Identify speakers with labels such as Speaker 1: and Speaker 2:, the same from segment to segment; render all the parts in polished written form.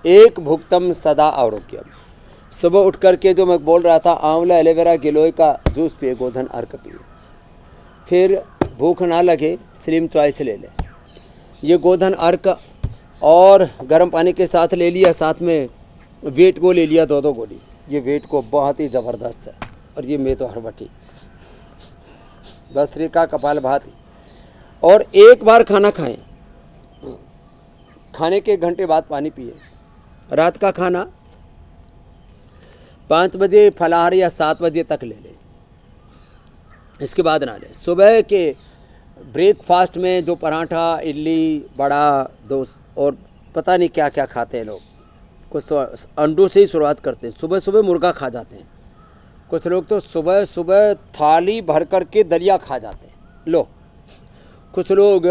Speaker 1: एक भुक्तम सदा आरोग्यम। सुबह उठ करके जो मैं बोल रहा था, आंवला, एलोवेरा, गिलोय का जूस पिए, गोधन अर्क पिए। फिर भूख ना लगे, स्लिम चॉइस ले लें। ये गोधन अर्क और गर्म पानी के साथ ले लिया, साथ में वेट को ले लिया 2-2 गोली। ये वेट को बहुत ही ज़बरदस्त है। और ये मेतो हरबटी, भस्त्रिका, कपाल भाती। और एक बार खाना खाएं, खाने के 1 घंटे बाद पानी पिए। रात का खाना 5 बजे फलाहार या 7 बजे तक ले लें, इसके बाद ना लें। सुबह के ब्रेकफास्ट में जो पराठा, इडली, बड़ा, दोस्त और पता नहीं क्या क्या खाते हैं लोग। कुछ तो अंडों से ही शुरुआत करते हैं, सुबह सुबह मुर्गा खा जाते हैं। कुछ लोग तो सुबह सुबह थाली भर कर के दलिया खा जाते हैं। लो, कुछ लोग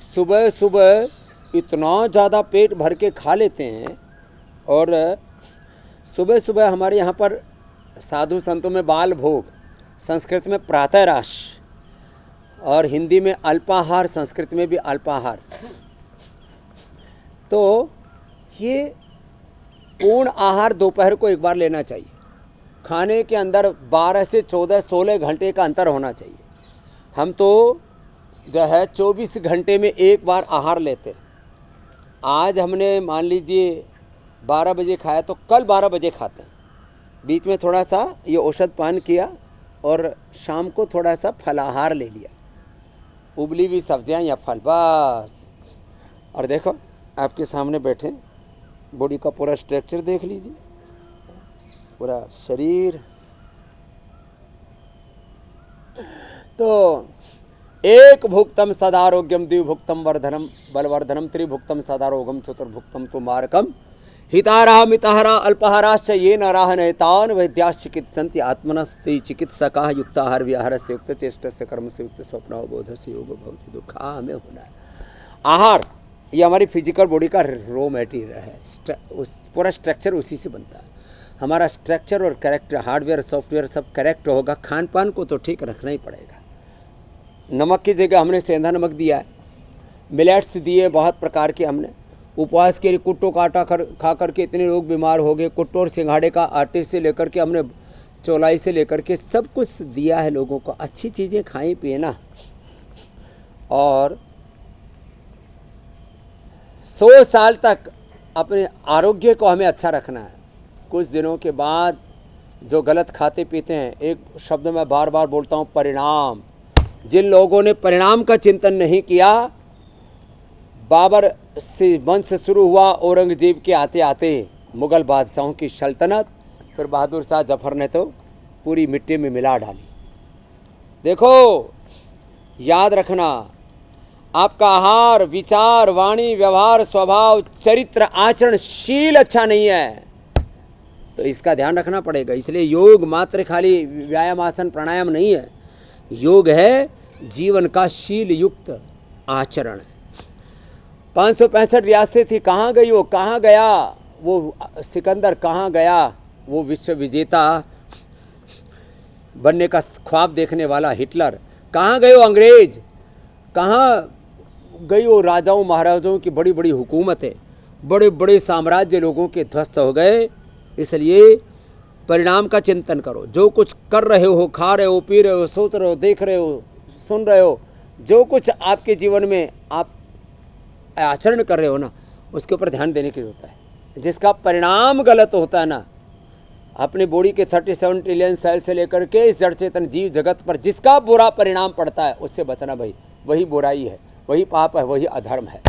Speaker 1: सुबह सुबह इतना ज़्यादा पेट भर के खा लेते हैं। और सुबह सुबह हमारे यहाँ पर साधु संतों में बाल भोग, संस्कृत में प्रातःराश और हिंदी में अल्पाहार, संस्कृत में भी अल्पाहार। तो ये पूर्ण आहार दोपहर को एक बार लेना चाहिए। खाने के अंदर 12 से 14-16 घंटे का अंतर होना चाहिए। हम तो जो है 24 घंटे में एक बार आहार लेते हैं। आज हमने मान लीजिए 12 बजे खाया तो कल 12 बजे खाते हैं। बीच में थोड़ा सा ये औषध पान किया और शाम को थोड़ा सा फलाहार ले लिया, उबली हुई सब्जियां या फल, बस। और देखो आपके सामने बैठे, बॉडी का पूरा स्ट्रक्चर देख लीजिए, पूरा शरीर। तो एक भुक्तम सदारोग्यम, द्विभुक्तम वर्धनम बलवर्धनम, त्रिभुक्तम सदारोगम, चतुर्भुक्तम तो मारकम, हितारह मिताहरा अल्पहाराश्च ये नराह नैतान वैद्याश्च चिकित्सन्ति आत्मनस्ति चिकित्सकाः युक्ताहार विहारस्य युक्त चेष्टस्य कर्मस्य युक्त स्वप्नावबोधस्य योग भवति दुःखा हमें होना है। आहार ये हमारी फिजिकल बॉडी का रॉ मटेरियल है, पूरा स्ट्रक्चर उसी से बनता है। हमारा स्ट्रक्चर और कैरेक्टर, हार्डवेयर सॉफ्टवेयर सब करेक्ट होगा। खान पान को तो ठीक रखना ही पड़ेगा। नमक की जगह हमने सेंधा नमक दिया है, मिलेट्स दिए बहुत प्रकार के। हमने उपवास के लिए कुट्टो का आटा खा करके इतने लोग बीमार हो गए। कुट्टो और सिंघाड़े का आटे से लेकर के हमने चौलाई से लेकर के सब कुछ दिया है लोगों को। अच्छी चीज़ें खाएं पिए ना। और 100 साल तक अपने आरोग्य को हमें अच्छा रखना है। कुछ दिनों के बाद जो गलत खाते पीते हैं, एक शब्द मैं बार बार बोलता हूँ, परिणाम। जिन लोगों ने परिणाम का चिंतन नहीं किया, बाबर से वंश शुरू हुआ, औरंगजेब के आते आते मुग़ल बादशाहों की सल्तनत, फिर बहादुर शाह जफर ने तो पूरी मिट्टी में मिला डाली। देखो, याद रखना, आपका आहार, विचार, वाणी, व्यवहार, स्वभाव, चरित्र, आचरणशील अच्छा नहीं है तो इसका ध्यान रखना पड़ेगा। इसलिए योग मात्र खाली व्यायाम, आसन, प्राणायाम नहीं है। योग है जीवन का शील युक्त आचरण। 565 रियासतें थी, कहाँ गई वो, कहाँ गया वो सिकंदर, कहाँ गया वो विश्व विजेता बनने का ख्वाब देखने वाला हिटलर, कहाँ गए वो अंग्रेज, कहाँ गई वो राजाओं महाराजाओं की बड़ी बड़ी हुकूमतें, बड़े बड़े साम्राज्य लोगों के ध्वस्त हो गए। इसलिए परिणाम का चिंतन करो। जो कुछ कर रहे हो, खा रहे हो, पी रहे हो, सोच रहे हो, देख रहे हो, सुन रहे हो, जो कुछ आपके जीवन में आप आचरण कर रहे हो ना, उसके ऊपर ध्यान देने की जरूरत है। जिसका परिणाम गलत होता है ना, अपनी बॉडी के 37 ट्रिलियन सेल से लेकर के इस जड़ चेतन जीव जगत पर जिसका बुरा परिणाम पड़ता है, उससे बचना भाई। वही बुराई है, वही पाप है, वही अधर्म है।